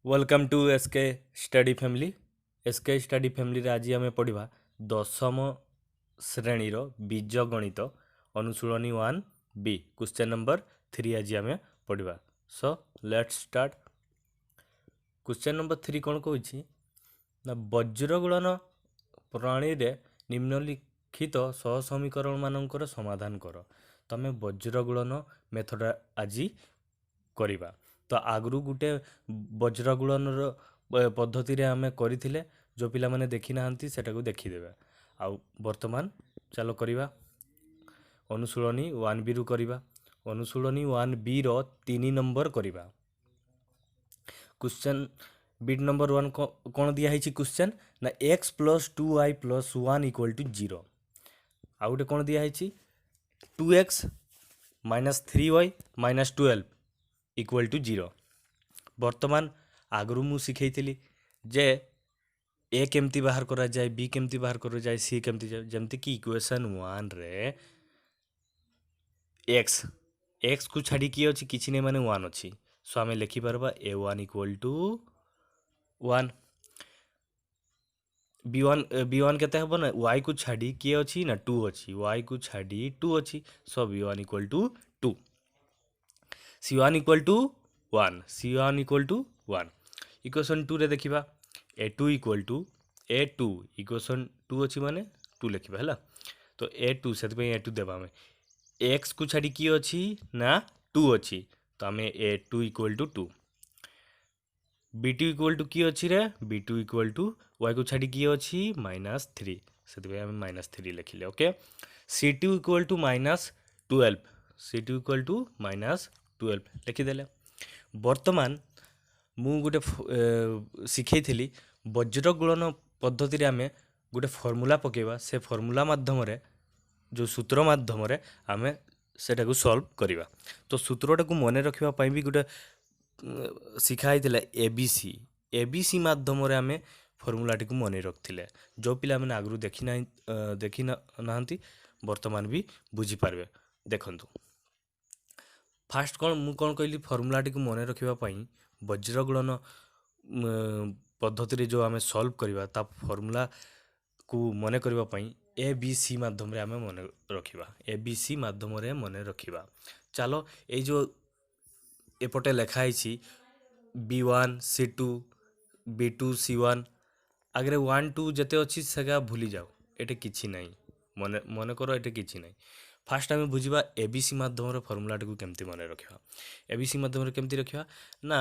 Welcome to SK study family. SK study family आज आम पढ़ा दशम श्रेणीर बीज गणित अनुशीलनी 1B क्वेश्चन नंबर 3 आज आम पढ़ा। So let's start. Question number 3 कौन कही ना वज्रगुणन प्रणाली रे निम्नलिखित सहसमीकरण मानकर समाधान कर। तमें वज्रगुणन मेथड आज करवा। तो आगु गोटे वज्रगुणन पद्धति आम करथिले जो पिला माने देखि नाहंती सेटा को देखिदेबे। आउ वर्तमान चलो करिवा अनुशीलनी 1B रु करिवा। अनुशीलनी 1B रो 3 नंबर करिवा। क्वेश्चन बिट नंबर 1 कौन दिया है क्वेश्चन ना x + 2y + 1 = 0। आउ गोटे कौन दिया है 2x - 3y - 12 = 0। वर्तमान आगु मु शिखई जे ए केमती बाहर करा जाए, बी केमती बाहर करा जाए, सी केमती जाए। जमती कि इक्वेशन 1 रे x को छाड़ी किए अच्छी किसी नहीं माने 1 अच्छी। सो आम लिखि पारबा a1 = 1। b1 केते हबो ना y को छाड़ी किए अच्छी ना 2 अच्छी, y को छाड़ी 2 अच्छी। सो b1 = 2। c1 = 1, c1 = 1। इक्वेशन 2 रे देखिबा a2 इक्वेशन 2 अच्छी माने 2 लिखिबा हला। तो a2 सेति पे a2 देबा में x को छाड़ी की अच्छी ना 2 अच्छी। तो आम a2 = 2। b2 = की अच्छी रे b2 = y को छाड़ी की अच्छी -3 सेति पे आम -3 लिखिले। Okay c2 = -12, c2 = -12 लिखिदेले। वर्तमान मु गोटे शिखई वज्रगुणन पद्धति आम गोटे फर्मूला पकेबा। से फर्मूला माध्यम जो सूत्र माध्यम आम सेटा को सॉल्व करवा। तो सूत्रटा को मन रखा भी गोटे शिखाई एबीसी। एबीसी माध्यम आम फर्मूलाटी को मन रखिले। जो पिला मैंने आगु देखी ना वर्तमान भी बुझीपारे। देखंतु फास्ट कौन कहली फर्मूलाटी को मन रखापी वज्रगुणन पद्धति जो आम सॉल्व करवा ता फर्मूला को मन करने ए बी सी माध्यम आम मन रखा। ए बी सी माध्यम मन रखा। चलो ये जो एपटे लिखाई B1 C2 B2 C1 आगे 1 2 जिते अच्छी से भूली जाओ। ये किसी ना मन कर ये किसी ना। फास्ट आम बुझा एबीसी माध्यम फर्मूलाटी को केमती मन रखा। एबीसी माध्यम केमती रखा ना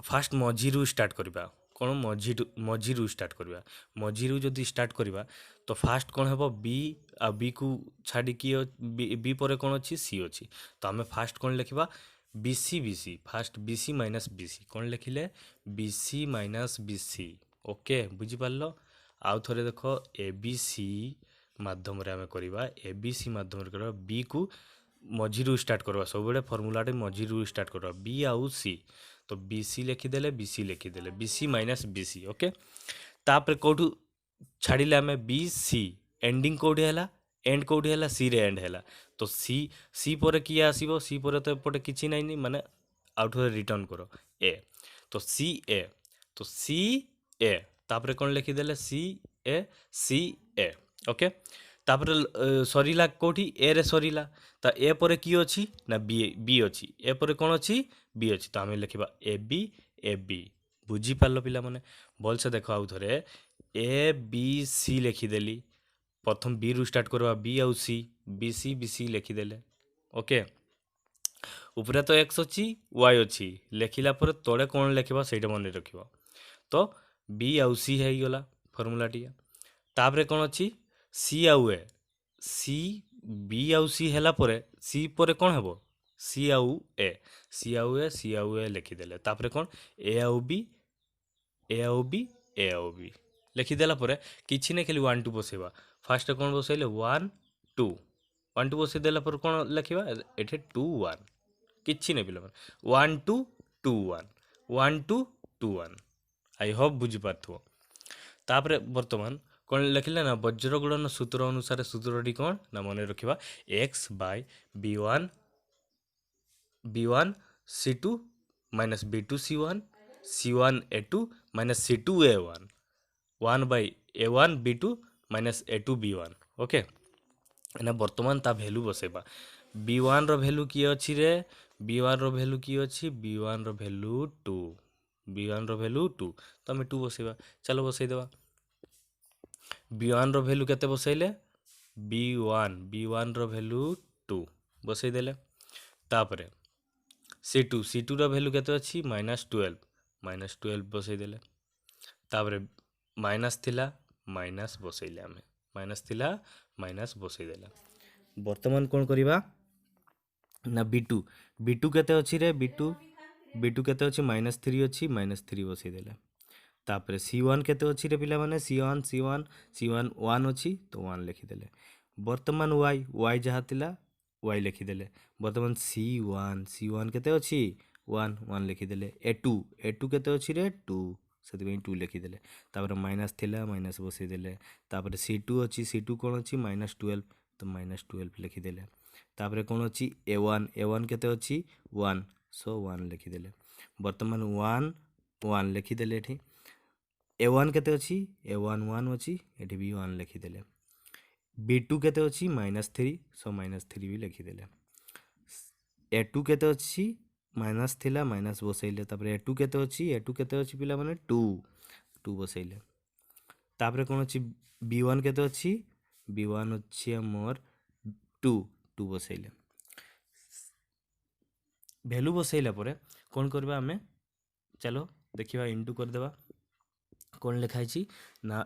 फास्ट मझीरू स्टार्ट करवा। कौन मझीरू स्टार्ट करवा। मझीरू जदि स्टार्ट करवा तो फास्ट कौन है बी आ बी को छाड़ी कि बी पर कौन अच्छी सी अच्छी। तो आम फास्ट कौन लिखा BC BC fast BC - BC कौन लिखिले BC - BC। ओके बुझीपार। आउ थे देख ABC माध्यम आम करवा। ABC माध्यम करवा बी को मझीरू स्टार्ट करवा। सब फर्मूलाटे मझीरू स्टार्ट करवा बी आउ सी। तो BC लिखिदेले BC लिखिदेले BC - BC। Okay तापर कौटू छाड़िले आम BC एंडिंग कौटी है एंड कौटी है सी रे एंड है। तो सी पर किए आसो सी पर तो एपटे किसी ना माने आउट रिटर्न कर ए। तो सी ए तापर कौन लिखिदेले सी ए। ओके तापर सरीला कौटी ए रे सरीला। तो ए पर कि अच्छी ना बी अच्छी। ए पर कौन अच्छी बी अच्छी। तो आम लिखा ए बी। बुझीपार पिला माने भल से देख आउ थे ए बी सी लिखिदेली। प्रथम बी रु स्टार्ट करवा बी आउ सी BC BC लिखिदेले। ओके ऊपर तो एक्स अच्छी वाई अच्छी लिखला पर तले कौन लिखा से मन रख। तो बी आउ सी है गला फर्मूलाटी। तापर कौन अच्छी सी आउ ए। सी बी आउ सी है सी पर कौन है सी आउ ए सी आउ ए सी आउ ए लिखिदेले। तापर कौन ए आउ बी ए आउ बी ए आउ बी लिखिदेला किसी नहीं खाली 1 2 बसैबा। फास्ट कौन बसैले 1 2 1 2 बसई देला पर कौन लिखा ये 2 1 किसी नहीं पिला 1 2 2 1 1 2 2 1। आई होप बुझीपार। तापर वर्तमान कौन लिखिले ना वज्रगुणन सूत्र अनुसार सूत्रटी कौन ना मन रखा x B1 C2 - B2 C1 C1 A2 minus C2 A1 1 by A1 B2 minus A2 B1 okay एना बर्तमान ता भैल्यू बसेबा B1 रो भैल्यू की अछि रे B1 रो भैल्यू की अछि B1 रो भैल्यू 2 B1 रो भैल्यू 2 तो हमें 2 बसेबा चलो बसई देबा B1 रो भैल्यू केते बसैले B1 रो भैल्यू 2 बसई देले तापरे C2 रो भैल्यू केते अछि -12 बसई देले तापरे माइनस थिला माइनस बसैले आमे माइनस थिला माइनस बसई देला वर्तमान कोन करिबा ना B2 केते अछि रे B2 केते अछि -3 अछि -3 बसई देले तापरे C1 केते अछि रे पिला माने C1 1 अछि तो 1 लिखि देले वर्तमान y जहा थिला y लिखि देले वर्तमान C1 केते अछि 1 लिखि देले A2 केते अछि रे 2 सेति 2 लिखि देले तापरे माइनस थिला माइनस बसई देले तापरे C2 अछि C2 कोन अछि -12 तो -12 लिखि देले तापरे कोन अछि A1 केते अछि 1 सो 1 लिखि देले वर्तमान 1 लिखि देले एठी A1 केते अछि A1 1 अछि एठी भी 1 लिखि देले B2 केते अछि -3 सो -3 भी लिखि देले A2 केते अछि माइनस थिला माइनस बसैले तापरे A2 केते अछि पिला माने 2 बसैले तापरे कोन अछि B1 केते अछि B1 अछि हमर 2 बसैले भैल्यू बसैला परे कोन करबा हमें चलो देखिबा इनटू कर देबा कोन लिखा अछि ना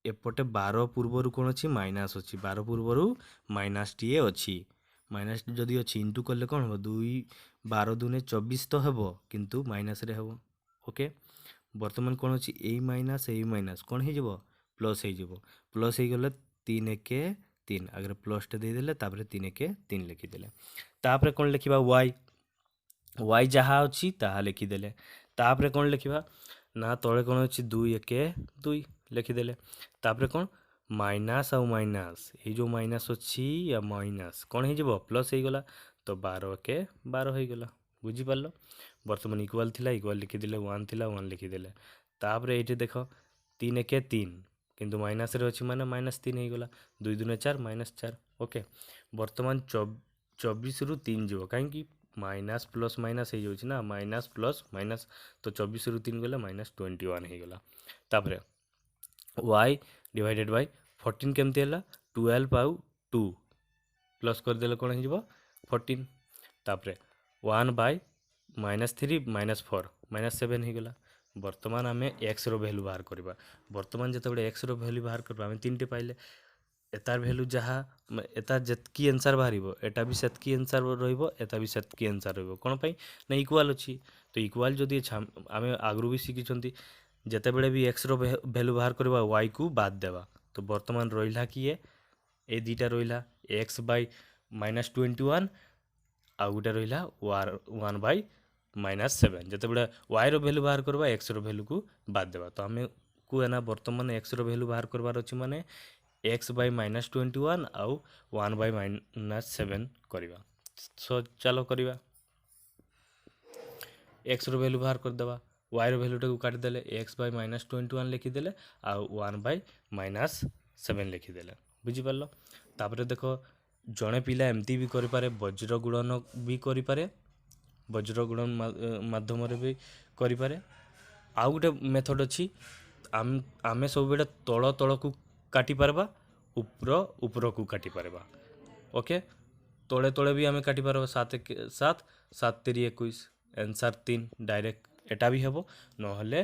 एपटे 12 पूर्वरु कोन अछि माइनस अछि 12 पूर्वरु माइनस टीए अछि माइनस जदि अछि इनटू करले कोन हो 2 12 दुने 24 तो हेबो किंतु माइनस रे हेबो ओके वर्तमान कोन अछि ए माइनस कोन हे जबो प्लस हे जबो प्लस हे गेले 3 1 3 अगर प्लस टे दे देले तापरे 3 1 3 लिखि देले तापरे कोन लिखिबा y जहा अछि ताहा लिखि देले तापरे कोन लिखिबा ना तळे कोन अछि 2 1 2 लिखि देले तापरे कोन माइनस आउ माइनस ए जो माइनस अछि या माइनस कोन हे जबो प्लस हे गेला तो 12 के 12 हे गेला बुझी पारलो वर्तमान इक्वल थिला इक्वल लिखि देले 1 थिला 1 लिखि देले तापरे एठी देखो 3 1 3 किंतु माइनस रे अछि माने -3 हे गेला 2 2 4 -4 ओके वर्तमान 24 रु 3 जबो काहे कि माइनस प्लस माइनस हे जाउछि ना माइनस प्लस माइनस तो 24 रु 3 गेला -21 हे गेला तापरे y डिवाइडेड बाय 14 केमती हला 12 आउ 2 प्लस कर देले कोन हे जबो 14 तापरे 1 बाय -3 -4 -7 हे गेला वर्तमान आमे x रो वैल्यू बाहर करबा वर्तमान जते बडे x रो वैल्यू बाहर करबा आमे तीनटे पाइले एतार वैल्यू जहा एता जतकी आंसर बाहरिबो एटा भी सेतकी आंसर रहइबो एता भी सेतकी आंसर रहइबो कोन पई ना इक्वल अछि तो इक्वल जदि आमे आगरु भी सिखि छंती जते बडे भी x रो वैल्यू बाहर करबा y को बाद देबा तो वर्तमान रहिला की ए दीटा रहिला x बाय -21 आ गुटे रहिला 1 बाय -7 जते बडे y रो वैल्यू बाहर करबा x रो वैल्यू को बाद देबा तो हमें को एना वर्तमान x रो वैल्यू बाहर करबार अछि माने x बाय -21 आउ 1 बाय -7 करिबा सो चलो करिबा x रो वैल्यू बाहर कर देबा y रो वैल्यू टाको काट देले x बाय -21 लिखि देले आ 1 बाय -7 लिखि देले बुझी पारलो तापरे देखो जणे पिला एमती भी करि पारे वज्र गुणन भी करि पारे वज्र गुणन माध्यम रे भी करि पारे आ गुटे मेथड अछि आमे सब बेटा तळ को काटी पारबा ऊपर को काटी पारबा ओके तळे तळे भी आमे काटी पारबा 7 7 7 3 21 आंसर 3 डायरेक्ट एटा भी हेबो न हले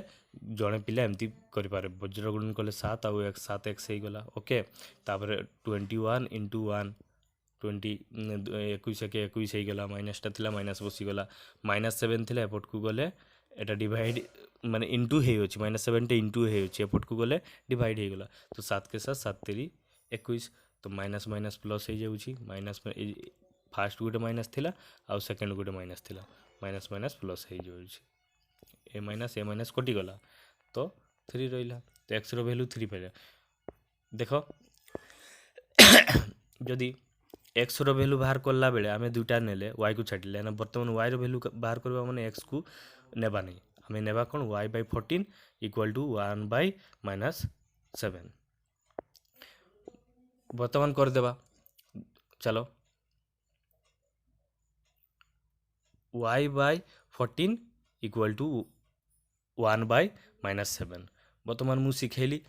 जणे पिला एमती करि पारे वज्र गुणन कले 7 आ 1 7 x हे गेला ओके तापरे 21 into 1 20 21 के 21 हे गेला माइनस टा थिला माइनस बसी गेला -7 थिला एपट को गले एटा डिवाइड माने इनटू हे अछि -7 टे इनटू हे अछि एपट को गले डिवाइड हे गेला तो 7 के साथ 7 3 21 तो माइनस माइनस प्लस हे जाउछि माइनस फास्ट गुटे माइनस थिला आ सेकंड गुटे माइनस थिला माइनस माइनस प्लस हे जाउछि ए माइनस कटि गला तो 3 रहिला तो x रो वैल्यू 3 पाइला देखो जदि x रो वैल्यू बाहर करला बेले आमे दुटा नेले y को छाडिले ना वर्तमान y रो वैल्यू बाहर करबा माने x को नेबा नै आम नेबा कौन y/14 इक्वल टू 1/-7 बर्तमान करदेबा चलो y/14 इक्वल टू 1/-7 बर्तमान मु शिखेली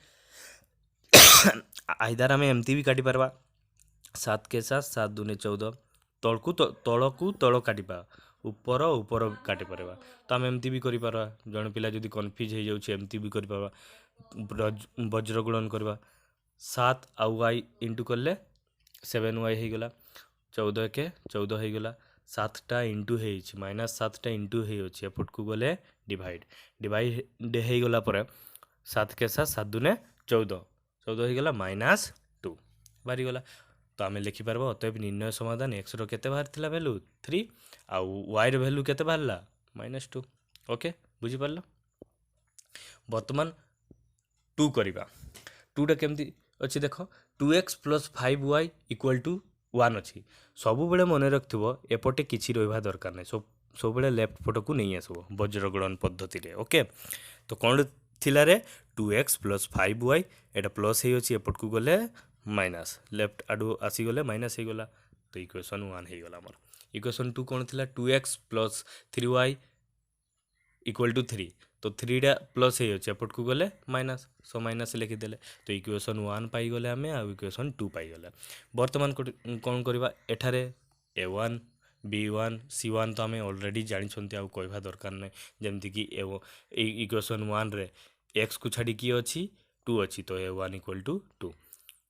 आइदर आम एमती भी काटी पारबा 7 के साथ 7 दूने 14 तलकू तल काटिपा ऊपर ऊपर काटी पारबा तो आम एमती भी करि पारबा जण पिला जदी कन्फ्यूज हो जाउछ एमती भी करि पारबा वज्र गुणन करबा 7 आउ y इंटू करले 7y हो गला 14 के 14 हो गला 7टा इंटू हेछि -7टा इंटू हे अछि एपट को गले डिवाइड हो गला पर 7 के साथ 7 दूने 14 14 हो गला -2 बारी गला तो आम लिखिपार अतएव निर्णय समाधान एक्स केते बाहर थिला वैल्यू 3 आउ वाई वैल्यू केते बाहरला -2 ओके बुझी पारल वर्तमान 2 करिबा 2टा केमती अच्छी देख 2x + 5y = 1 अच्छी सब बेले मन रखिथबो एपटे किछि रहबा दरकार नै सब बेले लेफ्ट पट को नहीं आसबो वज्रगणन पद्धति रे ओके तो कोन थिला रे 2x + 5y एटा प्लस हे अछि एपट को गले माइनस लेफ्ट आडू आसी गले माइनस हे गला तो इक्वेशन 1 हे गला हमर इक्वेशन 2 कोन थिला 2x + 3y = 3 तो 3टा प्लस हे अछि एपट को गले माइनस सो माइनस लिखि देले तो इक्वेशन 1 पाई गले हमें आ इक्वेशन 2 पाई गले वर्तमान कोन करबा एठारे a1 b1 c1 तो हमें ऑलरेडी जानि छंती आ कहबा दरकार नै जेमति कि इक्वेशन 1 रे x को छाडी की अछि 2 अछि तो a1 = 2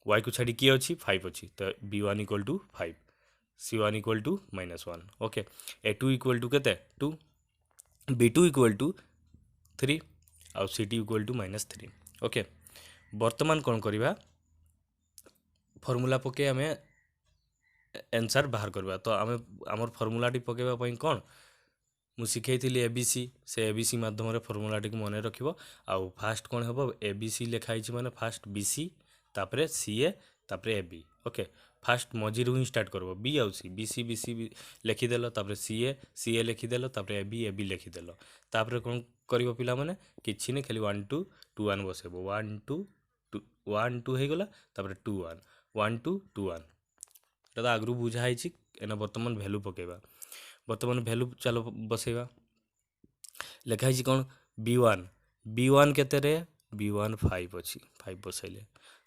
y को छाडी की अछि 5 अछि तो b1 = 5 c1 = -1 ओके a2 = केते 2 b2 = 3 आउ c2 = -3 ओके वर्तमान कोन करबा फॉर्मूला पके हमें आंसर बाहर करबा तो आम आमर फॉर्मूला टी पकेबा पई कोन मु शिखैथिली एबीसी से एबीसी माध्यम रे फॉर्मूला टी मने रखिबो आउ फास्ट कोन हेबो एबीसी लिखाइ छि माने फास्ट बीसी तापरे सीए तापरे एबी ओके फास्ट मजीरु ही स्टार्ट करबो बी आउ सी बीसी बीसी लिखि देलो तापरे सीए सीए लिखि देलो तापरे एबी एबी लिखि देलो तापरे कोन करिवो पिला माने किछि ने खाली 1 2 2 1 बसेबो 1 2 1 2 हे गला तापरे 2 1 1 2 2 1 तो आगु बुझाई एना वर्तमान भैल्यू पकेबा वर्तमान भैल्यू चलो बसेबा लिखाई कौन b1 केते रे b1 5 अच्छी 5 बसैले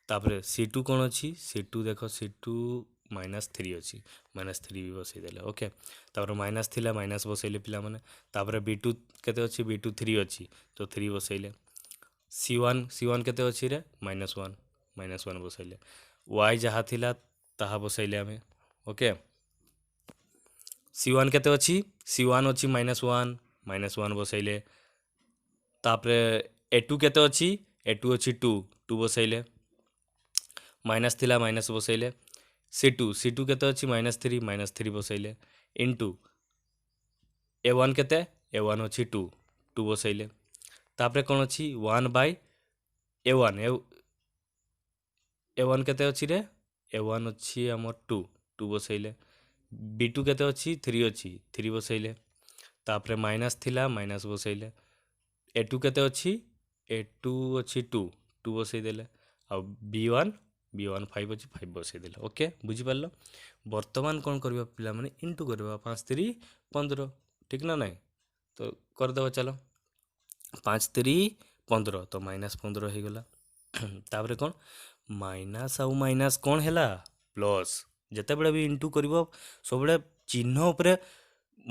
तापरे c2 कौन अच्छी c2 देख c2 -3 अच्छी -3 भी बसई देले ओके तापरे माइनस थिला माइनस बसैले पिला माने तापरे b2 केते अच्छी b2 3 अच्छी तो 3 बसैले c1 केते अच्छी रे -1 बसैले y जहा थिला ताहा बसैले हमें ओके c1 केते अच्छी c1 अच्छी -1 बसैले तापरे a2 केते अच्छी a2 अच्छी 2 बसैले माइनस थिला माइनस बसैले c2 केते अच्छी -3 बसैले इनटू a1 केते a1 अच्छी 2 बसैले तापरे कोन अच्छी 1/a1 a1 केते अच्छी रे a1 अच्छी हमर 2 बसैले b2 केते अच्छी 3 अच्छी 3 बसैले तापरे माइनस थिला माइनस बसैले a2 केते अच्छी a2 अच्छी 2 बसै देले आ b1 5 अच्छी 5 बसै देले ओके बुझी पारलो वर्तमान कोन करबा पिला माने इनटू करबा 5 3 15 ठीक ना नहीं तो कर दबा चलो 5 3 15 तो -15 हे गला तापरे कोन माइनस आउ माइनस कोन हैला प्लस जते बेले भी इनटू करिवो सब बेले चिन्ह ऊपर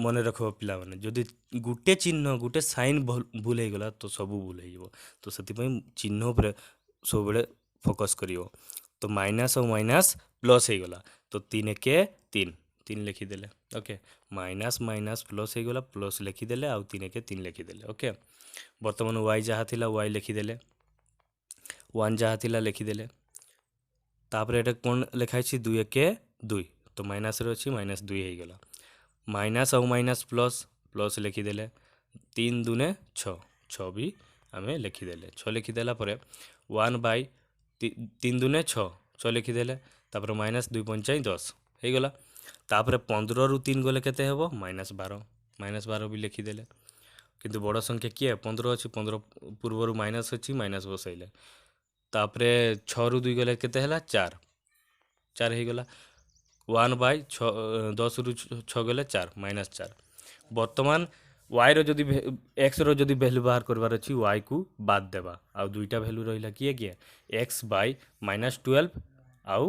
मने रखबो पिला माने जदि गुटे चिन्ह गुटे साइन भूल हे गला तो सब भूल हे जिवो तो सति पई चिन्ह ऊपर सब बेले फोकस करिवो तो माइनस और माइनस प्लस हे गला तो 3 के 3 लिखि देले ओके माइनस माइनस प्लस हे गला प्लस लिखि देले आ 3 के 3 लिखि देले ओके वर्तमान y जहा थिला y लिखि देले 1 जहा थिला लिखि देले तापरे एटा कोन लिखाइ छी 2 के 2 तो माइनस रे अछि -2 हे गला माइनस और माइनस प्लस लिखि देले 3 दूने 6 भी हमें लिखि देले 6 लिखि देला परे 1/3 दूने 6 लिखि देले तापरे -2 पंचाई 10 हे गला तापरे 15 रु 3 गले केते हेबो -12 भी लिखि देले କିନ୍ତୁ ବଡ଼ ସଂଖ୍ୟା କିଏ 15 ଅଛି, 15 ପୂର୍ବରୁ ମାଇନସ୍ ଅଛି, ମାଇନସ୍ ବସାଇଲେ। ତାପରେ 6ରୁ 2 ଗଲେ କେତେ ହେଲା 4, 4 ହେଇଗଲା। 1/6 10ରୁ 6 ଗଲେ 4 -4। ବର୍ତ୍ତମାନ ୱାଇର ଯଦି ଏକ୍ସର ଯଦି ଭ୍ୟାଲୁ ବାହାର କରିବାର ଅଛି ୱାଇକୁ ବାଦ୍ ଦେବା। ଆଉ ଦୁଇଟା ଭ୍ୟାଲୁ ରହିଲା କିଏ କିଏ x/-12 ଆଉ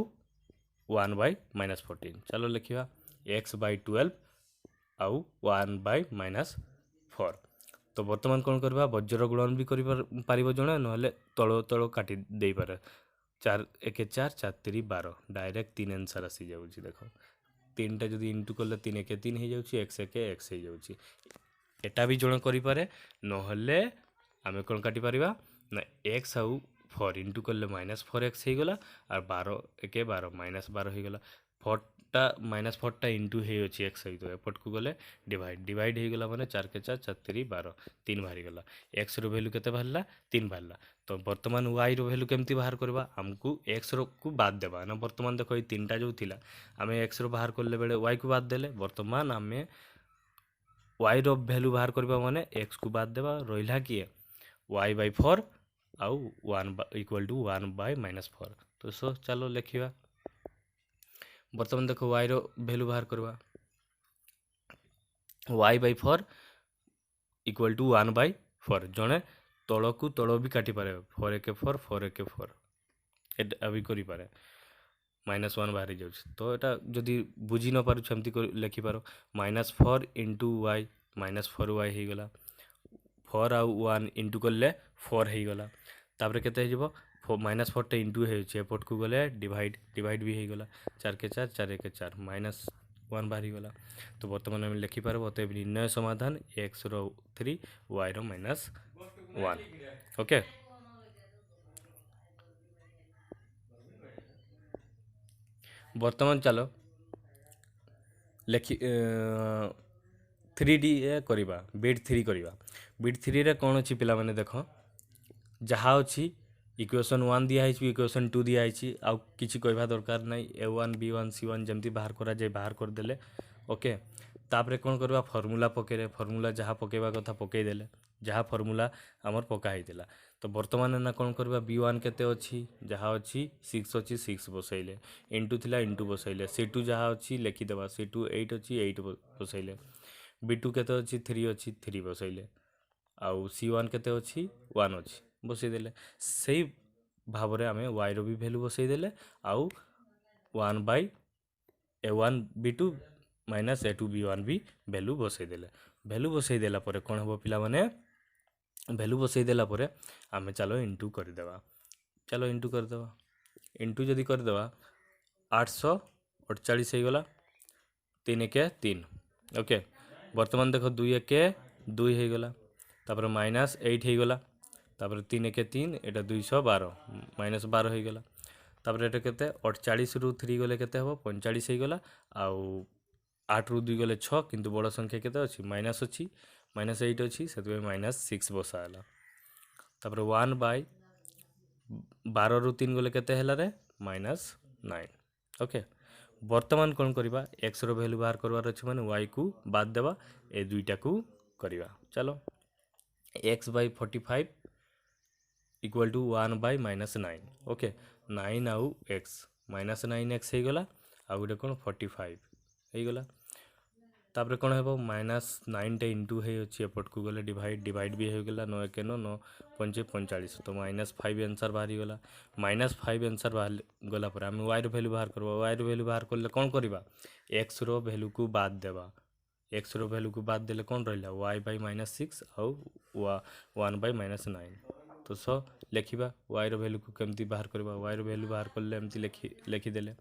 1/-14। ଚାଲ ଲେଖିବା x/12 ଆଉ 1/-4। ତ ବର୍ତ୍ତମାନ କ'ଣ କରିବା, ବଜ୍ର ଗୁଣନ ବି କରିପାରିବ ଜଣେ, ନହେଲେ ତଳ ତଳ କାଟି ଦେଇପାରେ। 4 1 4 4 3 12 ଡାଇରେକ୍ଟ 3 ଆନ୍ସର୍ ଆସିଯାଉଛି। ଦେଖ 3ଟା ଯଦି ଇଣ୍ଟୁ କଲେ 3 1 3 ହେଇଯାଉଛି, x 1 x ହେଇଯାଉଛି। ଏଟା ବି ଜଣେ କରିପାରେ, ନହେଲେ ଆମେ କ'ଣ କାଟିପାରିବା ନା x ଆଉ 4 ଇଣ୍ଟୁ କଲେ -4x ହେଇଗଲା, ଆଉ 12 1 12 -12 ହେଇଗଲା। 4ଟା -4ଟା ଇଣ୍ଟୁ ହେଇଅଛି x ସହିତ, ଏପଟକୁ ଗଲେ ଡିଭାଇଡ଼ ହେଇଗଲା, ମାନେ 4 4 4 3 12 3 ବାହାରିଗଲା। ଏକ୍ସର ଭ୍ୟାଲୁ କେତେ ବାହାରିଲା 3 ବାହାରିଲା। ତ ବର୍ତ୍ତମାନ ୱାଇର ଭ୍ୟାଲୁ କେମିତି ବାହାର କରିବା, ଆମକୁ ଏକ୍ସରକୁ ବାଦ୍ ଦେବା ନା। ବର୍ତ୍ତମାନ ଦେଖ ଏଇ 3ଟା ଯେଉଁ ଥିଲା, ଆମେ ଏକ୍ସର ବାହାର କଲେ ବେଳେ ୱାଇକୁ ବାଦ୍ ଦେଲେ, ବର୍ତ୍ତମାନ ଆମେ ୱାଇର ଭ୍ୟାଲୁ ବାହାର କରିବା ମାନେ ଏକ୍ସକୁ ବାଦ୍ ଦେବା, ରହିଲା କିଏ y/4 ଆଉ 1 = 1/-4। ତ ଚାଲ ଲେଖିବା। ବର୍ତ୍ତମାନ ଦେଖ ୱାଇର ଭ୍ୟାଲୁ ବାହାର କରିବା, y/4 = 1/4। ଜଣେ ତଳକୁ ତଳ ବି କାଟିପାରେ, 4 1 4 4 1 4 ଏଟା ବି କରିପାରେ, -1 ବାହାରି ଯାଉଛି। ତ ଏଟା ଯଦି ବୁଝି ନ ପାରୁଛ ଏମିତି ଲେଖିପାର, -4 × y -4y ହେଇଗଲା। 4 ଆଉ 1 ଇଣ୍ଟୁ କଲେ 4 ହେଇଗଲା। ତାପରେ କେତେ ହେଇଯିବ, -4ଟା ଇଣ୍ଟୁ ହେଉଛି, ଏପଟକୁ ଗଲେ ଡିଭାଇଡ଼ ବି ହେଇଗଲା। 4 4 4 1 4 -1 ବାହାରିଗଲା। ତ ବର୍ତ୍ତମାନ ଆମେ ଲେଖିପାରିବ ଅତଏବ ନିର୍ଣ୍ଣୟ ସମାଧାନ xର 3 ୱାଇର -1। ଓକେ, ବର୍ତ୍ତମାନ ଚାଲ ଲେଖି 3D କରିବା, ବିଟ୍ 3 କରିବା। ବିଟ୍ 3ରେ କ'ଣ ଅଛି ପିଲାମାନେ ଦେଖ, ଯାହା ଅଛି ଇକ୍ୱେସନ୍ 1 ଦିଆହେଇଛି, ଇକ୍ୱେସନ୍ 2 ଦିଆହେଇଛି, ଆଉ କିଛି କହିବା ଦରକାର ନାହିଁ। A1 B1 C1 ଯେମିତି ବାହାର କରାଯାଏ ବାହାର କରିଦେଲେ। ଓକେ, ତାପରେ କ'ଣ କରିବା, ଫର୍ମୁଲା ପକାଇଲେ, ଫର୍ମୁଲା ଯାହା ପକାଇବା କଥା ପକାଇଦେଲେ, ଯାହା ଫର୍ମୁଲା ଆମର ପକା ହେଇଥିଲା। ତ ବର୍ତ୍ତମାନ ନା କ'ଣ କରିବା, B1 କେତେ ଅଛି, ଯାହା ଅଛି 6 ଅଛି, 6 ବସାଇଲେ, ଇଣ୍ଟୁ ଥିଲା ଇଣ୍ଟୁ ବସାଇଲେ। C2 ଯାହା ଅଛି ଲେଖିଦେବା, C2 8 ଅଛି, 8 ବସାଇଲେ। B2 କେତେ ଅଛି, 3 ଅଛି, 3 ବସାଇଲେ। ଆଉ C1 କେତେ ଅଛି, 1 ଅଛି, ବସାଇଦେଲେ। ସେଇ ଭାବରେ ଆମେ ୱାଇର ବି ଭ୍ୟାଲୁ ବସାଇଦେଲେ, ଆଉ 1/A1 B2 -A2 B1 ବି ଭ୍ୟାଲୁ ବସାଇଦେଲେ। ଭ୍ୟାଲୁ ବସାଇଦେଲା ପରେ କ'ଣ ହେବ ପିଲାମାନେ, ଭ୍ୟାଲୁ ବସାଇଦେଲା ପରେ ଆମେ ଚାଲ ଇଣ୍ଟୁ କରିଦେବା। ଚାଲ ଇଣ୍ଟୁ କରିଦେବା। ଇଣ୍ଟୁ ଯଦି କରିଦେବା 848 ହେଇଗଲା, 3 1 3। ଓକେ, ବର୍ତ୍ତମାନ ଦେଖ 2 1 2 ହେଇଗଲା, ତାପରେ -8 ହେଇଗଲା, ତାପରେ 3 1 3 ଏଇଟା 212 -12 ହେଇଗଲା। ତାପରେ ଏଇଟା କେତେ 48ରୁ 3 ଗଲେ କେତେ ହେବ 45 ହେଇଗଲା। ଆଉ 8ରୁ 2 ଗଲେ 6, କିନ୍ତୁ ବଡ଼ ସଂଖ୍ୟା କେତେ ଅଛି ମାଇନସ୍ ଅଛି, -8 ଅଛି, ସେଥିପାଇଁ -6 ବସା ହେଲା। ତାପରେ 1/12ରୁ 3 ଗଲେ କେତେ ହେଲା ରେ -9। ଓକେ, ବର୍ତ୍ତମାନ କ'ଣ କରିବା, ଏକ୍ସର ଭ୍ୟାଲୁ ବାହାର କରିବାର ଅଛି, ମାନେ ୱାଇକୁ ବାଦ୍ ଦେବା, ଏ ଦୁଇଟାକୁ କରିବା। ଚାଲ x/45 = 1/-9। ଓକେ, 9 ଆଉ x -9x ହେଇଗଲା, ଆଉ ଗୋଟେ କ'ଣ 45 ହେଇଗଲା। ତାପରେ କ'ଣ ହେବ, -9ଟା ଇଣ୍ଟୁ ହେଇଅଛି, ଏପଟକୁ ଗଲେ ଡିଭାଇଡ଼ ବି ହେଇଗଲା, 9 1 9 9 5 45, ତ -5 ଆନ୍ସର୍ ବାହାରିଗଲା। -5 ଆନ୍ସର୍ ଗଲା ପରେ ଆମେ ୱାଇର ଭ୍ୟାଲୁ ବାହାର କରିବା। ୱାଇର ଭ୍ୟାଲୁ ବାହାର କଲେ କ'ଣ କରିବା, ଏକ୍ସର ଭ୍ୟାଲୁକୁ ବାଦ୍ ଦେବା। ଏକ୍ସର ଭ୍ୟାଲୁକୁ ବାଦ୍ ଦେଲେ କ'ଣ ରହିଲା, y/-6 ଆଉ 1/-9। ତ ଲେଖିବା ୱାଇର ଭ୍ୟାଲୁକୁ କେମିତି ବାହାର କରିବା। ୱାଇର ଭ୍ୟାଲୁ ବାହାର କଲେ ଏମିତି ଲେଖିଦେଲେ।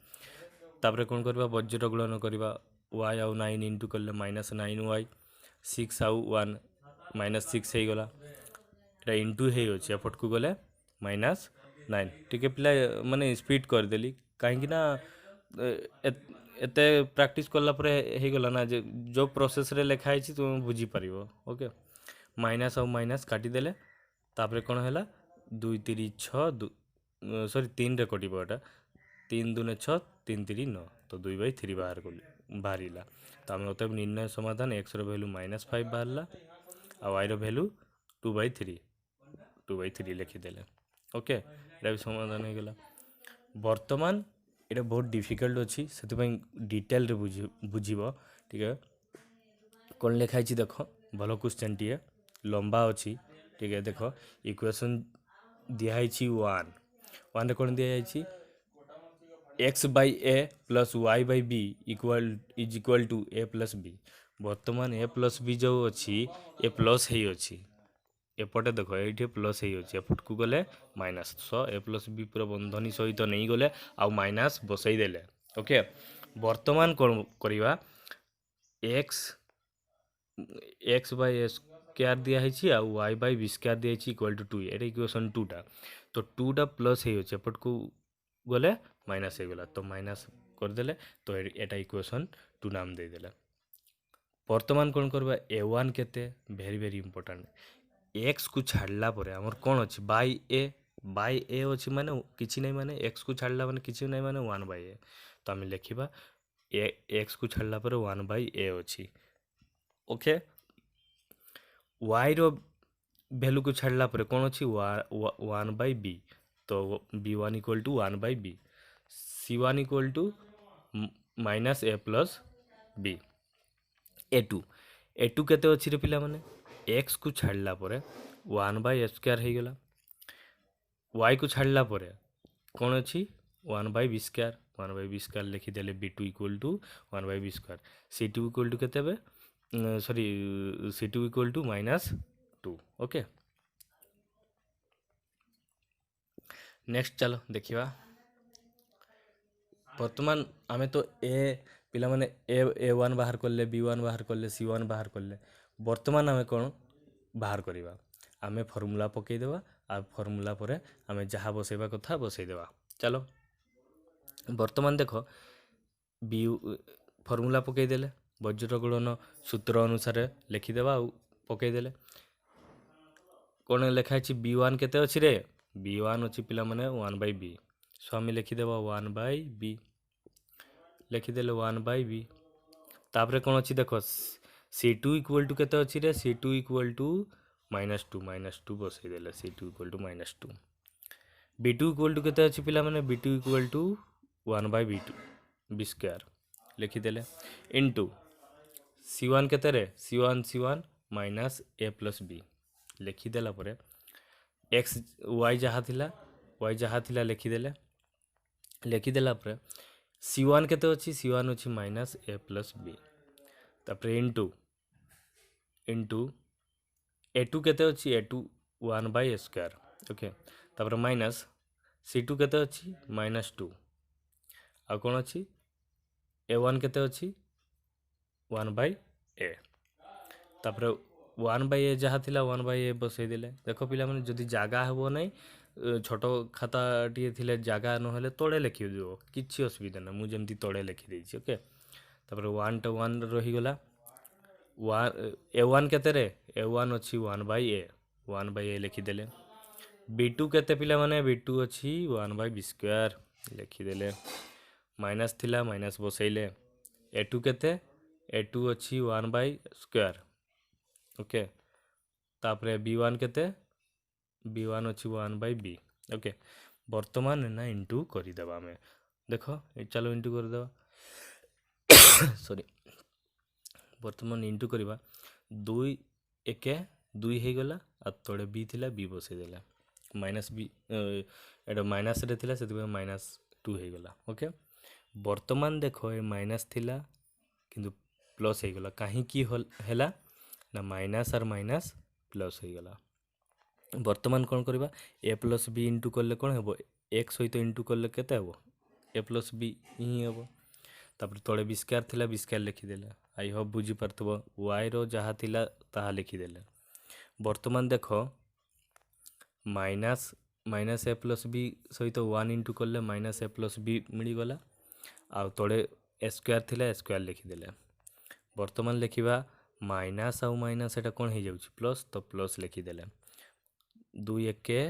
ତାପରେ କ'ଣ କରିବା, ବଜ୍ର ଗୁଣନ କରିବା। y ଆଉ 9 ଇଣ୍ଟୁ କଲେ -9y, 6 ଆଉ 1 -6 ହେଇଗଲା। ଏଇଟା ଇଣ୍ଟୁ ହେଇଅଛି, ଏପଟକୁ ଗଲେ -9। ଟିକେ ପିଲା ମାନେ ସ୍ପିଡ଼ କରିଦେଲି, କାହିଁକି ନା ଏତେ ପ୍ରାକ୍ଟିସ୍ କଲା ପରେ ହେଇଗଲା ନା, ଯେ ଯେଉଁ ପ୍ରୋସେସ୍ରେ ଲେଖା ହେଇଛି ତୁମେ ବୁଝିପାରିବ। ଓକେ, ମାଇନସ୍ ଆଉ ମାଇନସ୍ କାଟିଦେଲେ, ତାପରେ କ'ଣ ହେଲା 2 3 6 ସରି 3ରେ କଟିବ ଏଟା, 3 2 6 3 3 9, ତ 2/3 ବାହାରିଲା। ତ ଆମେ ଅତଏବ ନିର୍ଣ୍ଣୟ ସମାଧାନ, ଏକ୍ସର ଭ୍ୟାଲୁ -5 ବାହାରିଲା, ଆଉ ୱାଇର ଭ୍ୟାଲୁ 2/3 ଲେଖିଦେଲେ। ଓକେ, ଏଇଟା ବି ସମାଧାନ ହେଇଗଲା। ବର୍ତ୍ତମାନ ଏଇଟା ବହୁତ ଡିଫିକଲ୍ଟ ଅଛି, ସେଥିପାଇଁ ଡିଟେଲରେ ବୁଝିବ ଟିକେ। କ'ଣ ଲେଖା ହେଇଛି ଦେଖ, ଭଲ କ୍ୱେଶ୍ଚନ୍ଟିଏ, ଲମ୍ବା ଅଛି ଟିକେ ଦେଖ। ଇକ୍ୱେସନ୍ ଦିଆହେଇଛି 1ରେ କ'ଣ ଦିଆଯାଇଛି, x/a + y/b is equal to a + b। ବର୍ତ୍ତମାନ a + b ଯେଉଁ ଅଛି, ଏ ପ୍ଲସ୍ ହେଇଅଛି, ଏପଟେ ଦେଖ ଏଇଠି ପ୍ଲସ୍ ହେଇଅଛି, ଏପଟକୁ ଗଲେ ମାଇନସ୍। ଏ + b ପୁରା ବନ୍ଧନୀ ସହିତ ନେଇଗଲେ ଆଉ ମାଇନସ୍ ବସେଇ ଦେଲେ। ଓକେ, ବର୍ତ୍ତମାନ କ'ଣ କରିବା, x/a ସ୍କୋୟାର ଦିଆହେଇଛି ଆଉ y/b ସ୍କୋୟାର ଦିଆହେଇଛି ଇକ୍ୱାଲ୍ ଟୁ 2। ଏଇଟା ଇକ୍ୱେସନ୍ 2ଟା। ତ 2ଟା ପ୍ଲସ୍ ହେଇଅଛି, ଏପଟକୁ ଗଲେ ମାଇନସ୍ ହେଇଗଲା, ତ ମାଇନସ୍ କରିଦେଲେ। ତ ଏଇଟା ଇକ୍ୱେସନ୍ 2 ନାମ ଦେଇଦେଲେ। ବର୍ତ୍ତମାନ କ'ଣ କରିବା, a1 କେତେ, ଭେରି ଭେରି ଇମ୍ପୋର୍ଟାଣ୍ଟ। ଏକ୍ସକୁ ଛାଡ଼ିଲା ପରେ ଆମର କ'ଣ ଅଛି, ବାଇ ଏ ଅଛି, ମାନେ କିଛି ନାହିଁ, ମାନେ ଏକ୍ସକୁ ଛାଡ଼ିଲା ମାନେ କିଛି ନାହିଁ, ମାନେ 1/a। ତ ଆମେ ଲେଖିବା ଏକ୍ସକୁ ଛାଡ଼ିଲା ପରେ 1/a ଅଛି। ଓକେ, ୱାଇର ଭ୍ୟାଲୁକୁ ଛାଡ଼ିଲା ପରେ କ'ଣ ଅଛି, 1/b। ତ b1 equal to 1/b, c1 equal to -a + b। a2 କେତେ ଅଛି ରେ ପିଲାମାନେ, ଏକ୍ସକୁ ଛାଡ଼ିଲା ପରେ 1/a² ହେଇଗଲା। ୱାଇକୁ ଛାଡ଼ିଲା ପରେ କ'ଣ ଅଛି, 1/b²। 1/b² ଲେଖିଦେଲେ, b2 equal to 1/b²। c2 equal to କେତେ ଏବେ, c2 equal to -2। Okay, next ଚାଲ ଦେଖିବା। ବର୍ତ୍ତମାନ ଆମେ ତ ପିଲାମାନେ a1 ବାହାର କଲେ, b1 ବାହାର କଲେ, c1 ବାହାର କଲେ। ବର୍ତ୍ତମାନ ଆମେ କ'ଣ ବାହାର କରିବା, ଆମେ ଫର୍ମୁଲା ପକାଇଦେବା, ଆଉ ଫର୍ମୁଲା ପରେ ଆମେ ଯାହା ବସାଇବା କଥା ବସାଇଦେବା। ଚାଲ, ବର୍ତ୍ତମାନ ଦେଖ, ଫର୍ମୁଲା ପକାଇଦେଲେ, ବଜ୍ରଗୁଳନ ସୂତ୍ର ଅନୁସାରେ ଲେଖିଦେବା ଆଉ ପକାଇଦେଲେ। କ'ଣ ଲେଖା ହେଇଛି, b1 କେତେ ଅଛି ରେ, b1 ଅଛି ପିଲାମାନେ 1/b। ସୋ ଆମେ ଲେଖିଦେବା 1/b, ଲେଖିଦେଲେ 1/b। ତାପରେ କ'ଣ ଅଛି ଦେଖ, c2 ଇକ୍ୱାଲ୍ ଟୁ କେତେ ଅଛି ରେ, c2 equal to -2 ବସାଇଦେଲେ, c2 equal to -2। b2 equal to କେତେ ଅଛି ପିଲାମାନେ, b2 equal to 1/b² ଲେଖିଦେଲେ, into c1 କେତେ ରେ, c1 -a + b ଲେଖିଦେଲା ପରେ y ଯାହା ଥିଲା ଲେଖିଦେଲେ। ଲେଖିଦେଲା ପରେ c1 କେତେ ଅଛି, c1 ଅଛି -a + b। ତାପରେ ଇଣ୍ଟୁ a2 କେତେ ଅଛି, a2 1/a²। ଓକେ, ତାପରେ ମାଇନସ୍ c2 କେତେ ଅଛି, -2। ଆଉ କ'ଣ ଅଛି, a1 କେତେ ଅଛି, 1/a। ତାପରେ 1/a ଯାହା ଥିଲା 1/a ବସାଇଦେଲେ। ଦେଖ ପିଲାମାନେ, ଯଦି ଜାଗା ହେବ ନାହିଁ, ଛୋଟ ଖାତାଟିଏ ଥିଲେ ଜାଗା ନହେଲେ ତଳେ ଲେଖିଦିଅ, କିଛି ଅସୁବିଧା ନାହିଁ, ମୁଁ ଯେମିତି ତଳେ ଲେଖିଦେଇଛି। ଓକେ, ତାପରେ 1 ରହିଗଲା। a1 କେତେରେ, a1 ଅଛି 1/a ଲେଖିଦେଲେ। b2 କେତେ ପିଲାମାନେ, b2 ଅଛି 1/b² ଲେଖିଦେଲେ। ମାଇନସ୍ ଥିଲା, ମାଇନସ୍ ବସାଇଲେ। a2 କେତେ, a2 ଅଛି 1/²। ଓକେ, ତାପରେ b1 କେତେ, b1 ଅଛି 1/b। ଓକେ, ବର୍ତ୍ତମାନ ନା ଇଣ୍ଟୁ କରିଦେବା ଆମେ। ଦେଖ, ଚାଲ ଇଣ୍ଟୁ କରିଦେବା। ସରି, ବର୍ତ୍ତମାନ ଇଣ୍ଟୁ କରିବା। 2 1 2 ହେଇଗଲା, ଆଉ ତଳେ b ଥିଲା, b ବସାଇଦେଲା। -b, ଏଇଟା ମାଇନସ୍ରେ ଥିଲା, ସେଥିପାଇଁ -2 ହେଇଗଲା। ଓକେ, ବର୍ତ୍ତମାନ ଦେଖ, ଏ ମାଇନସ୍ ଥିଲା କିନ୍ତୁ ପ୍ଲସ୍ ହେଇଗଲା। କାହିଁକି ହେଲା ନା, ମାଇନସ୍ ଆର୍ ମାଇନସ୍ ପ୍ଲସ୍ ହେଇଗଲା। ବର୍ତ୍ତମାନ କ'ଣ କରିବା, a + b ଇଣ୍ଟୁ କଲେ କ'ଣ ହେବ, x ସହିତ ଇଣ୍ଟୁ କଲେ କେତେ ହେବ, a + b ହିଁ ହେବ। ତାପରେ ତଳେ b² ଥିଲା, b² ଲେଖିଦେଲେ। I Hope ବୁଝିପାରୁଥିବ। ୱାଇର ଯାହା ଥିଲା ତାହା ଲେଖିଦେଲେ। ବର୍ତ୍ତମାନ ଦେଖ, -a + b ସହିତ 1 ଇଣ୍ଟୁ କଲେ -a + b ମିଳିଗଲା, ଆଉ ତଳେ a² ଥିଲା, a² ଲେଖିଦେଲେ। ବର୍ତ୍ତମାନ ଲେଖିବା, ମାଇନସ୍ ଆଉ ମାଇନସ୍ ଏଇଟା କ'ଣ ହେଇଯାଉଛି, ପ୍ଲସ୍, ତ ପ୍ଲସ୍ ଲେଖିଦେଲେ। 2 1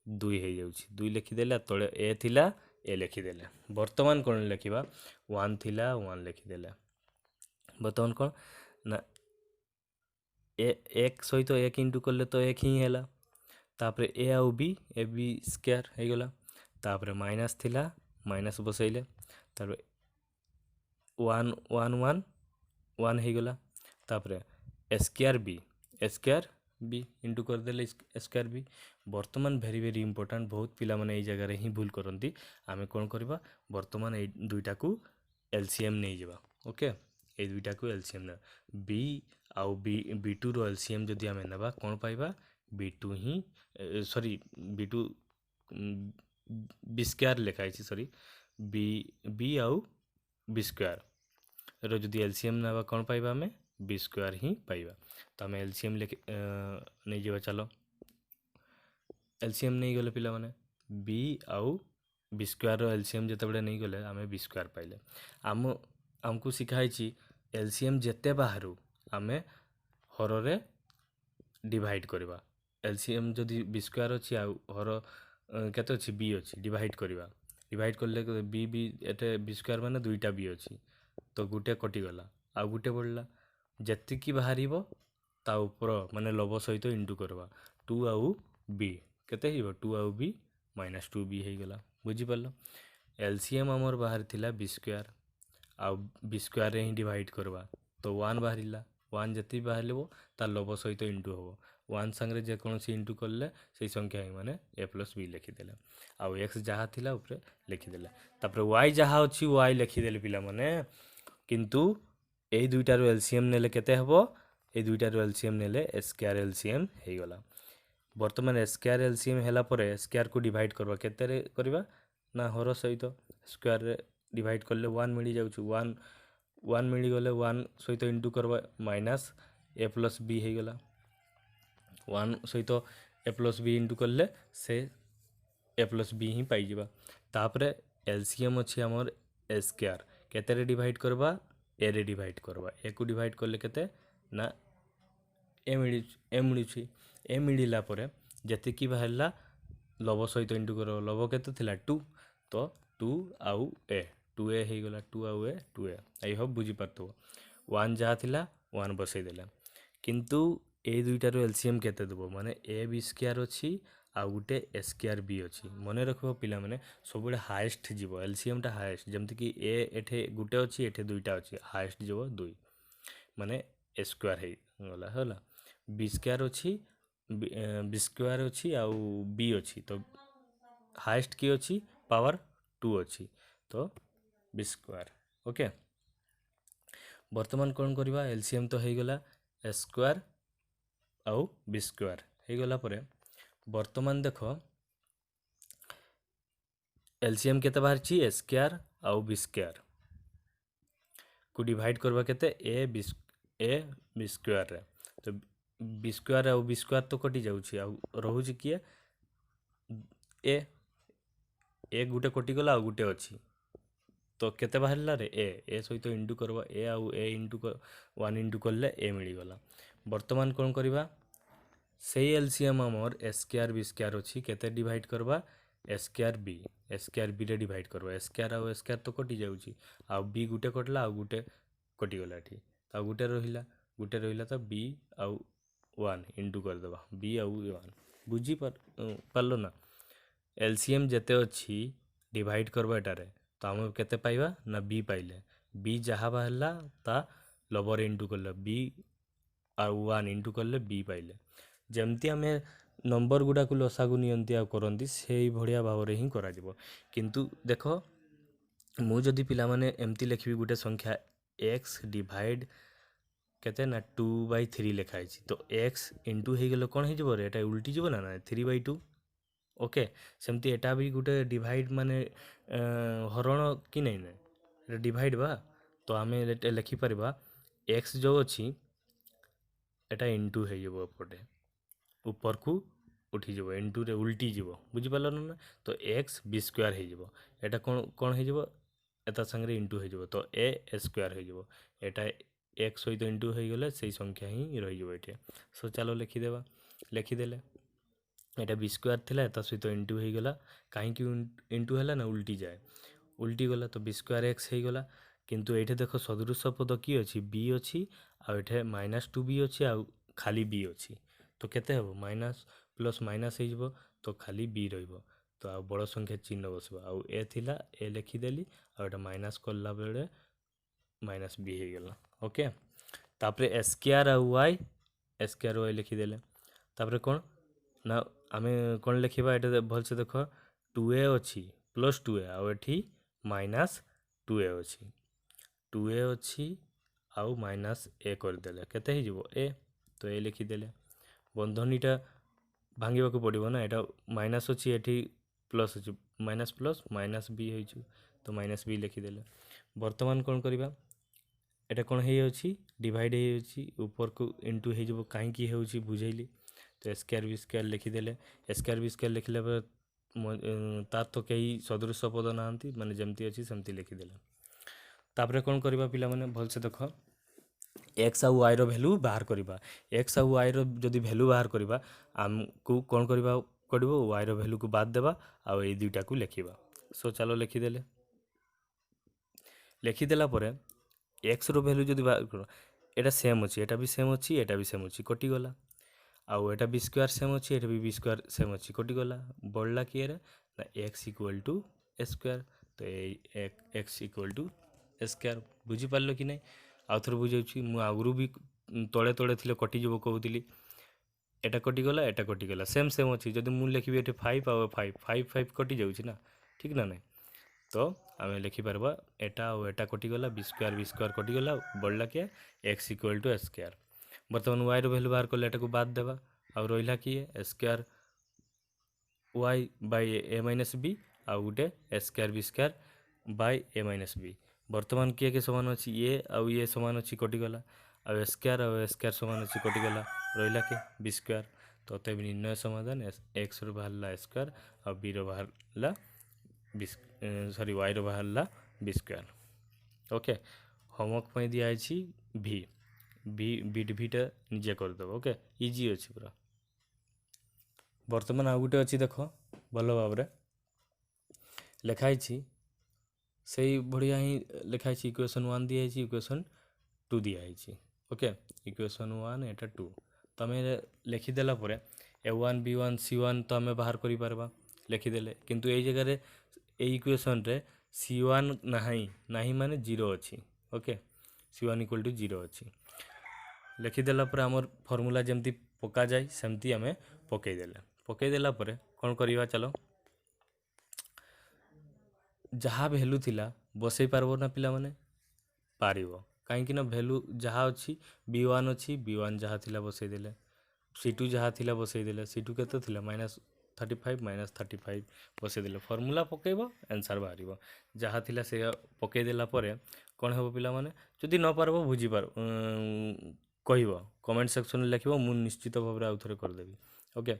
2 ହେଇଯାଉଛି, 2 ଲେଖିଦେଲେ, ତଳେ a ଥିଲା, a ଲେଖିଦେଲେ। ବର୍ତ୍ତମାନ କ'ଣ ଲେଖିବା, 1 ଥିଲା, 1 ଲେଖିଦେଲେ। ବର୍ତ୍ତମାନ କ'ଣ ନା, ଏକ ସହିତ ଏକ ଇଣ୍ଟୁ କଲେ ତ ଏକ ହିଁ ହେଲା। ତାପରେ ଏ ଆଉ ବି, ଏ ବି ସ୍କୋୟାର ହେଇଗଲା। ତାପରେ ମାଇନସ୍ ଥିଲା, ମାଇନସ୍ ବସେଇଲେ। ତାପରେ ୱାନ୍ ୱାନ୍ ୱାନ୍ ୱାନ୍ ହେଇଗଲା। ତାପରେ ସ୍କୋୟାର ବି ଇଣ୍ଟୁ କରିଦେଲେ ସ୍କୋୟାର ବି। ବର୍ତ୍ତମାନ ଭେରି ଭେରି ଇମ୍ପୋର୍ଟାଣ୍ଟ, ବହୁତ ପିଲାମାନେ ଏଇ ଜାଗାରେ ହିଁ ଭୁଲ କରନ୍ତି। ଆମେ କ'ଣ କରିବା, ବର୍ତ୍ତମାନ ଏଇ ଦୁଇଟାକୁ ଏଲସିଏମ୍ ନେଇଯିବା। ଓକେ, ଏଇ ଦୁଇଟାକୁ ଏଲସିଏମ୍ ନେବା। ବି ଆଉ ବି ଟୁର ଏଲସିଏମ୍ ଯଦି ଆମେ ନେବା କ'ଣ ପାଇବା, ବି ଟୁ ହିଁ ସରି ବି ଟୁ ବି ସ୍କୋୟାର ଲେଖା ହେଇଛି, ସରି ବି ଆଉ ବି ସ୍କୋୟାର ର ଯଦି ଏଲସିଏମ୍ ନେବା କ'ଣ ପାଇବା, ଆମେ ବି ସ୍କୋୟାର ହିଁ ପାଇବା। ତ ଆମେ ଏଲସିଏମ୍ ନେଇଯିବା। ଚାଲ ଏଲସିଏମ୍ ନେଇଗଲେ ପିଲାମାନେ, ବି ଆଉ ବି ସ୍କୋୟାରର ଏଲସିଏମ୍ ଯେତେବେଳେ ନେଇଗଲେ ଆମେ ବି ସ୍କୋୟାର ପାଇଲେ। ଆମକୁ ଶିଖା ହେଇଛି ଏଲସିଏମ୍ ଯେତେ ବାହାରୁ ଆମେ ହରରେ ଡିଭାଇଡ଼ କରିବା। ଏଲସିଏମ୍ ଯଦି ବି ସ୍କୋୟାର ଅଛି ଆଉ ହର କେତେ ଅଛି, ବି ଅଛି, ଡିଭାଇଡ଼ କରିବା। ଡିଭାଇଡ଼ କଲେ ବି ଏତେ ବି ସ୍କୋୟାର ମାନେ ଦୁଇଟା ବି ଅଛି, ତ ଗୋଟେ କଟିଗଲା ଆଉ ଗୋଟେ ବଢ଼ିଲା। ଯେତିକି ବାହାରିବ ତା ଉପର ମାନେ ଲବ ସହିତ ଇଣ୍ଟୁ କରିବା। 2 ଆଉ ବି କେତେ ହେଇଯିବ, 2 ଆଉ ବି ମାଇନସ୍ 2b ହେଇଗଲା। ବୁଝିପାରିଲ? ଏଲସିଏମ୍ ଆମର ବାହାରିଥିଲା ବି ସ୍କୋୟାର, ଆଉ ବି ସ୍କୋୟାରରେ ହିଁ ଡିଭାଇଡ଼ କରିବା। ତ 1 ବାହାରିଲା। 1 ଯେତିକି ବାହାରିବ ତା ଲବ ସହିତ ଇଣ୍ଟୁ ହେବ। 1 ସାଙ୍ଗରେ ଯେକୌଣସି ଇଣ୍ଟୁ କଲେ ସେଇ ସଂଖ୍ୟା ହିଁ ମାନେ a ପ୍ଲସ୍ ବି ଲେଖିଦେଲେ। ଆଉ ଏକ୍ସ ଯାହା ଥିଲା ଉପରେ ଲେଖିଦେଲେ। ତାପରେ ୱାଇ ଯାହା ଅଛି ୱାଇ ଲେଖିଦେଲେ ପିଲାମାନେ। କିନ୍ତୁ ଏଇ ଦୁଇଟାରୁ ଏଲସିଏମ୍ ନେଲେ କେତେ ହେବ, ଏଇ ଦୁଇଟାରୁ ଏଲସିଏମ୍ ନେଲେ ସ୍କୋୟାର ଏଲସିଏମ୍ ହେଇଗଲା। ବର୍ତ୍ତମାନ ସ୍କୋୟାର ଏଲସିଏମ୍ ହେଲା ପରେ ସ୍କୋୟାରକୁ ଡିଭାଇଡ଼ କରିବା। କେତେରେ କରିବା ନା ହର ସହିତ ସ୍କୋୟାରରେ ଡିଭାଇଡ଼ କଲେ 1 ମିଳିଯାଉଛି। 1 ମିଳିଗଲେ 1 ସହିତ ଇଣ୍ଟୁ କରିବା, ମାଇନସ୍ ଏ ପ୍ଲସ୍ ବି ହେଇଗଲା। 1 ସହିତ ଏ ପ୍ଲସ୍ ବି ଇଣ୍ଟୁ କଲେ ସେ ଏ ପ୍ଲସ୍ ବି ହିଁ ପାଇଯିବା। ତାପରେ ଏଲସିଏମ୍ ଅଛି ଆମର ଏ ସ୍କୋୟାର, କେତେରେ ଡିଭାଇଡ଼ କରିବା, ଏରେ ଡିଭାଇଡ଼ କରିବା। ଏକୁ ଡିଭାଇଡ଼ କଲେ କେତେ ନା ଏ ମିଳୁଛି। ଏ ମିଳିଲା ପରେ ଯେତିକି ବାହାରିଲା ଲବ ସହିତ ଇଣ୍ଟୁ କର। ଲବ କେତେ ଥିଲା, 2, ତ 2 ଆଉ ଏ 2a ହେଇଗଲା। 2 ଆଉ ଏ 2a। I Hope ବୁଝିପାରୁଥିବ। 1 ଯାହା ଥିଲା 1 ବସେଇଦେଲେ। କିନ୍ତୁ ଏଇ ଦୁଇଟାରୁ ଏଲସିଏମ୍ କେତେ ଦେବ, ମାନେ ଏ ବି ସ୍କୋୟାର ଅଛି ଆଉ ଗୋଟେ ଏ ସ୍କୋୟାର ବି ଅଛି। ମନେ ରଖିବ ପିଲାମାନେ, ସବୁବେଳେ ହାଏଷ୍ଟ ଯିବ, ଏଲସିଏମ୍ଟା ହାଏଷ୍ଟ। ଯେମିତିକି ଏ ଏଠି ଗୋଟେ ଅଛି, ଏଠି ଦୁଇଟା ଅଛି, ହାଏଷ୍ଟ ଯିବ 2, ମାନେ ଏ ସ୍କୋୟାର ହେଇଗଲା। ହେଲା, ବି ସ୍କୋୟାର ଅଛି, ବି ସ୍କୋୟାର ଅଛି ଆଉ ବି ଅଛି, ତ ହାଏଷ୍ଟ କି ଅଛି, ପାୱାର 2 ଅଛି, ତ ବି ସ୍କୋୟାର। ଓକେ, ବର୍ତ୍ତମାନ କ'ଣ କରିବା, ଏଲସିଏମ୍ ତ ହେଇଗଲା ଏ ସ୍କୋୟାର ଆଉ ବି ସ୍କୋୟାର ହେଇଗଲା ପରେ ବର୍ତ୍ତମାନ ଦେଖ ଏଲସିଏମ୍ କେତେ ବାହାରିଛି, ଏ ସ୍କୋୟାର ଆଉ ବି ସ୍କୋୟାର କୁ ଡିଭାଇଡ଼ କରିବା କେତେ, ଏ ବି ସ୍କୋୟାରରେ। ତ ବି ସ୍କୋୟାର ଆଉ ବି ସ୍କୋୟାର ତ କଟି ଯାଉଛି, ଆଉ ରହୁଛି କିଏ, ଏ ଗୋଟେ କଟିଗଲା ଆଉ ଗୋଟେ ଅଛି। ତ କେତେ ବାହାରିଲା ରେ, ଏ ସହିତ ଇଣ୍ଟୁ କରିବା। ଏ ଆଉ ଏ 1 ଇଣ୍ଟୁ କଲେ ଏ ମିଳିଗଲା। ବର୍ତ୍ତମାନ କ'ଣ କରିବା, ସେଇ ଏଲସିଏମ୍ ଆମର ଏ ସ୍କୋୟାର ବି ସ୍କୋୟାର ଅଛି, କେତେ ଡିଭାଇଡ଼ କରିବା, ଏ ସ୍କୋୟାର ବିରେ ଡିଭାଇଡ଼ କରିବା। ଏ ସ୍କୋୟାର ଆଉ ଏ ସ୍କୋୟାର ତ କଟି ଯାଉଛି, ଆଉ ବି ଗୋଟେ କଟିଲା ଆଉ ଗୋଟେ କଟିଗଲା ଏଠି, ଆଉ ଗୋଟେ ରହିଲା ତ ବି ଆଉ 1 ଇଣ୍ଟୁ କରିଦେବା। ବି ଆଉ 1 ବୁଝିପାରିଲ ନା? ଏଲସିଏମ୍ ଯେତେ ଅଛି ଡିଭାଇଡ଼ କରିବା ଏଟାରେ, ତ ଆମେ କେତେ ପାଇବା ନା ବି ପାଇଲେ। ବି ଯାହା ବାହାରିଲା ତା ଲବରେ ଇଣ୍ଟୁ କଲେ, ବି ଆଉ 1 ଇଣ୍ଟୁ କଲେ ବି ପାଇଲେ। ଯେମିତି ଆମେ ନମ୍ବର ଗୁଡ଼ାକୁ ଲସାଗୁ ନିଅନ୍ତି ଆଉ କରନ୍ତି, ସେଇ ଭଳିଆ ଭାବରେ ହିଁ କରାଯିବ। କିନ୍ତୁ ଦେଖ, ମୁଁ ଯଦି ପିଲାମାନେ ଏମିତି ଲେଖିବି ଗୋଟେ ସଂଖ୍ୟା ଏକ୍ସ ଡିଭାଇଡ଼ କେତେ ନା 2/3 ଲେଖା ହେଇଛି, ତ ଏକ୍ସ ଇଣ୍ଟୁ ହେଇଗଲେ କ'ଣ ହେଇଯିବ ରେ, ଏଟା ଉଲ୍ଟି ଯିବ ନା 3/2। ଓକେ, ସେମିତି ଏଟା ବି ଗୋଟେ ଡିଭାଇଡ଼ ମାନେ ହରଣ କି ନାଇଁ, ଏଟା ଡିଭାଇଡ଼ ବା। ତ ଆମେ ଲେଖିପାରିବା ଏକ୍ସ ଯେଉଁ ଅଛି ଏଟା ଇଣ୍ଟୁ ହେଇଯିବ, ଏପଟେ ଉପରକୁ ଉଠିଯିବ, ଇଣ୍ଟୁରେ ଉଲ୍ଟି ଯିବ। ବୁଝିପାରିଲ ନା? ତ ଏକ୍ସ ବି ସ୍କୋୟାର ହେଇଯିବ। ଏଟା କ'ଣ ହେଇଯିବ, ଏତା ସାଙ୍ଗରେ ଇଣ୍ଟୁ ହେଇଯିବ, ତ ଏ ସ୍କୋୟାର ହେଇଯିବ। ଏଟା ଏକ ସହିତ ଇଣ୍ଟୁ ହେଇଗଲେ ସେଇ ସଂଖ୍ୟା ହିଁ ରହିଯିବ ଏଠି। ସୋ ଚାଲ ଲେଖିଦେଲେ ଏଟା ବି ସ୍କୋୟାର ଥିଲା, ତା ସହିତ ଇଣ୍ଟୁ ହେଇଗଲା। କାହିଁକି ଇଣ୍ଟୁ ହେଲା ନା ଉଲ୍ଟି ଯାଏ, ଉଲ୍ଟି ଗଲା ତ ବି ସ୍କୋୟାର ଏକ୍ସ ହେଇଗଲା। କିନ୍ତୁ ଏଇଠି ଦେଖ ସଦୃଶ ପଦ କି ଅଛି, ବି ଅଛି, ଆଉ ଏଠି -2b ଅଛି, ଆଉ खाली बी अच्छी तो केते हेबो माइनस प्लस माइनस हो तो खाली बी रहिबो तो आ बड़ संख्या चिन्ह बसबो आ ए थिला ए लिखिदेली आ एटा माइनस करला बेले माइनस बी हो गला ओके तापरे स्क्वायर आ वाई स्क्वायर वाई लिखिदेले तापरे कोन ना आमे कोन लिखिबा एटा भल से देखो 2a अच्छी प्लस 2a आ एठी माइनस 2a अच्छी 2a अच्छी आउ माइनस ए करदेले केते ही जीवो ए तो ए लिखिदेले बंधनीटा भांगिबा को पड़िबो ना एटा माइनस अच्छी एठी प्लस अच्छी माइनस प्लस माइनस बी होइछु तो माइनस बी लिखिदेले वर्तमान कोन करिबा एटा कोन हे अछि डिवाइड हे अछि ऊपर को इनटू हे जबो काहे की हे अछि बुझैली तो स्क्वायर बी स्क्वायर लिखिदेले स्क्वायर बी स्क्वायर लिखले तार तो कई सदृश पद नांती माने जेमती अछि सेमती लिखिदेले तापरे कोन करिबा पिला माने भल से देखो एक्स आ वाई रो वैल्यू बाहर करिबा एक्स आ वाई रो जदी वैल्यू बाहर करिबा हमकु कोन करिबा पड़िबो वाई रो वैल्यू को बाद देबा आ ए दुईटा को लिखिबा सो चलो लिखिदेले लिखिदेला परे एक्स रो वैल्यू जदी बाहर करो एटा सेम अछि एटा भी सेम अछि एटा भी सेम अछि कटि गला आउ एटा बी स्क्वायर सेम अछि एटा भी बी स्क्वायर सेम अछि कटि गला बडला कि रे ना x इक्वल टू स्क्वायर तो x इक्वल टू स्क्वायर बुझी पारलो कि नै आउ थोर बुझाउछि मु आगुरु भी तळे तळे थिले कटि जबो कहउतिली एटा कटि गला सेम सेम अछि जदी मु लिखिबी एटे 5 आ 5 5 5 कटि जाउछि ना ठीक ना नै तो आमे लिखि पारबा एटा और एटा कटि गला बी स्क्वायर कटि गला बडला के x इक्वल टू स्क्वायर वर्तमान y रो वैल्यू बाहर करले एटा को बाद देबा और रहिला कि square y by a minus b आ उटे square b square by a minus b वर्तमान के समान अछि a आ ये समान अछि कटि गला आ स्क्वायर समान अछि कटि गला रहिला के b स्क्वायर तो ते निर्णय समाधान x रो बाहरला स्क्वायर आ b रो बाहरला सॉरी y रो बाहरला b स्क्वायर ओके होमवर्क पई दिया अछि v बी डिभिटा निजे कर दबो ओके इजी अछि पूरा वर्तमान आ गुटे अछि देखो भलो भाबरे लिखाई छी सही बढ़िया ही लिखाई छी इक्वेशन 1 दिया छी इक्वेशन 2 दिया छी ओके इक्वेशन 1 एटा 2 तमे लिखि देला परे a1 b1 c1 तो हमें बाहर करि परबा लिखि देले किंतु ए जगह रे ए इक्वेशन रे c1 नाही माने 0 अछि ओके c1 इक्वल टू 0 अछि लिखिदेला पर आमर फॉर्मूला जमती पका जाए सेमती आमे पकई देला परे कोन करिवा चलो जहा वैल्यू थिला बसई पारबो ना पिला माने पारिबो काहे कि ना वैल्यू जहा अछि b1 जहा थिला बसई देले c2 जहा थिला बसई देले c2 केते थिला -35 बसई देले फॉर्मूला पकेबो आंसर बाहरिबो जहा थिला से पकई देला परे कोन हेबो पिला माने जदी न पारबो बुझी पार कहिबो कमेंट सेक्शन में लिखिबो मु निश्चित भाबरे आउ थरे कर देबी ओके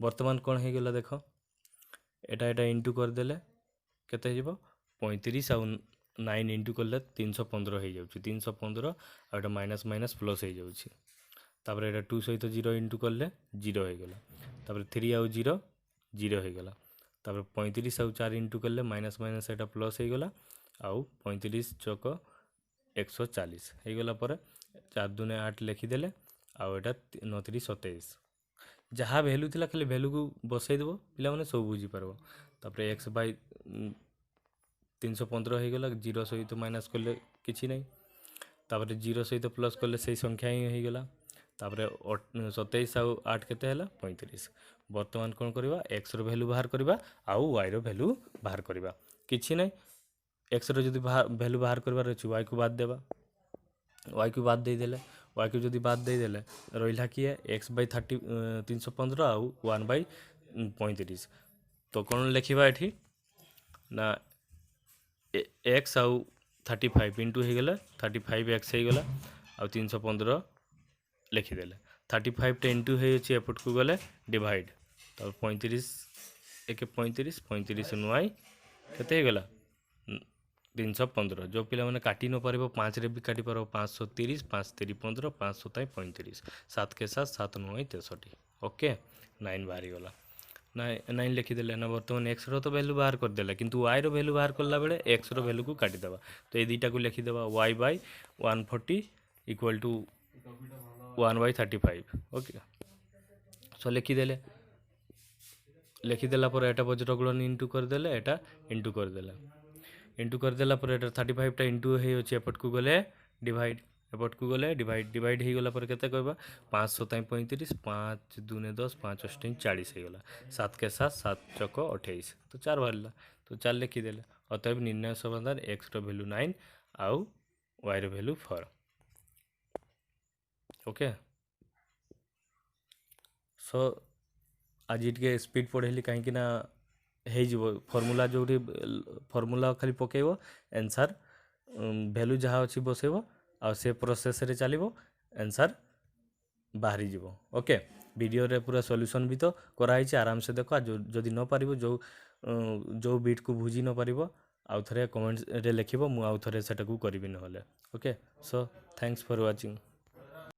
वर्तमान कोन हे गेला देखो एटा इनटू कर देले केते हिबो 35 आ 9 इनटू करले 315 हे जाउची 315 आ एटा माइनस माइनस प्लस हे जाउची तापर एटा 2 सहित 0 इनटू करले 0 हे गेला तापर 3 आ 0 0 हे गेला तापर 35 आ 4 इनटू करले माइनस माइनस एटा प्लस हे गेला आ 35 चौक 140 हे गेला पर 4 दूने 8 लिखि देले आ एटा 9 3 27 जहा वैल्यू थिला खाली वैल्यू को बसई देबो पिला माने सब बुझी परबो तापर x बाय 315 हे गेला 0 सहित माइनस करले किछि नै तापर 0 सहित प्लस करले सही संख्या ही हे गेला तापर 27 आ 8 केते हला 35 वर्तमान कोन करबा x रो वैल्यू बाहर करबा आ y रो वैल्यू बाहर करबा किछि नै x रो जदी वैल्यू बाहर करबा रछि y को बाद देबा y को बाद दे देले y को जदी बाद दे देले रहिला कि x बाय 315 आ 1 बाय 35 तो कोन लिखिबा एठी ना x आ 35 इनटू हे गेला 35x हे गेला आ 315 लिखि देले 35 टे इनटू हे अछि एपट को गले डिवाइड तो 35 एके 35 y केते हे गेला 315 जो पिला माने काटी न पारिबो 5 रे भी काटी पारो 530 5 3 15 5 7 35 7 के साथ 7 9 63 ओके 9 बाहरी गला 9 लिखि देले ना वर्तमान x रो तो वैल्यू बाहर कर देले किंतु y रो वैल्यू बाहर करला बेले x रो वैल्यू को काटी देबा तो ए दीटा को लिखि देबा y by 140 equal to 1/35 okay. So लिखिदेला पर एटा बज्र गुणन इंटू करदेले एटा इंटू करदेला पर एटा 35 टा इंटू हे अछि एपट को गले डिवाइड एपट को गले डिवाइड हे गला पर केते कहबा 5 7 35 5 2 10 5 8 40 हे गला 7 के 7 7 चक 28 तो 4 बाहरला तो 4 लिखिदेले अतएव निर्णय समाधान x रो वैल्यू 9 आउ y रो वैल्यू 4 ओके। सो आज टे स्पीड पढ़ेली कहीं हो फर्मूला जो फर्मूला खाली पकेब आंसर वैल्यू जहाँ अच्छी बसेब आ से प्रोसेस रे चलो आंसर बाहरी जीवो ओके। वीडियो रे पूरा सॉल्यूशन भी तो कराई आराम से देखो जदि न पारिबो जो बीट को बुझी न पारिबो आउ थरे कमेंट रे लिखिबो मु आउ थरे सेटा को करबी न होले okay. So thanks for watching.